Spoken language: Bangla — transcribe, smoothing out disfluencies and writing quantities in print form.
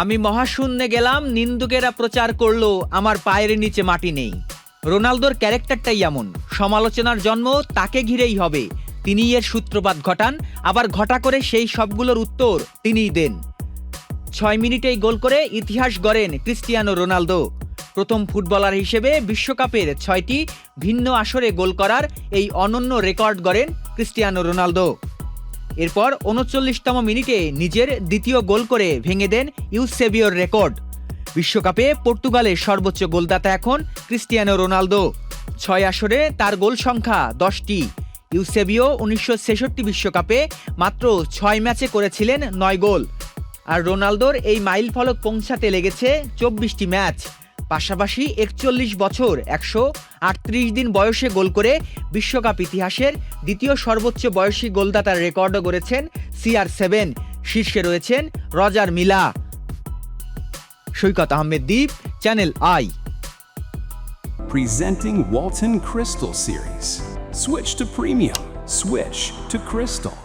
আমি মহাশূন্যে গেলাম, নিন্দুকেরা প্রচার করলো আমার পায়ের নিচে মাটি নেই। রোনালদোর ক্যারেক্টারটাই এমন, সমালোচনার জন্ম তাকে ঘিরেই হবে। তিনি এর সূত্রপাত ঘটান, আবার ঘটা করে সেই সবগুলোর উত্তর তিনিই দেন। 6 মিনিটেই গোল করে ইতিহাস গড়েন ক্রিস্টিয়ানো রোনালদো। প্রথম ফুটবলার হিসেবে বিশ্বকাপের 6টি ভিন্ন আসরে গোল করার এই অনন্য রেকর্ড গড়েন ক্রিস্টিয়ানো রোনালদো। এরপর 39তম মিনিটে নিজের দ্বিতীয় গোল করে ভেঙে দেন ইউসেবিওর রেকর্ড। বিশ্বকাপে পর্তুগালের সর্বোচ্চ গোলদাতা এখন ক্রিস্টিয়ানো রোনালদো। 6 আসরে তার গোল সংখ্যা 10টি। ইউসেবিও 1966 বিশ্বকাপে মাত্র 6 ম্যাচে করেছিলেন 9 গোল। আর রোনালদোর এই মাইল ফলক পৌঁছাতে লেগেছে 24টি ম্যাচ। পাশাপাশি 41 বছর 138 দিন বয়সে গোল করে বিশ্বকাপ ইতিহাসের দ্বিতীয় সর্বোচ্চ বয়সী গোলদাতার রেকর্ডও গড়েছেন CR7। শীর্ষে রয়েছেন রজার মিলা। সৈকত আহমেদ দ্বীপ, channel I. Presenting Walton Crystal Series. Switch to premium. Switch to Crystal.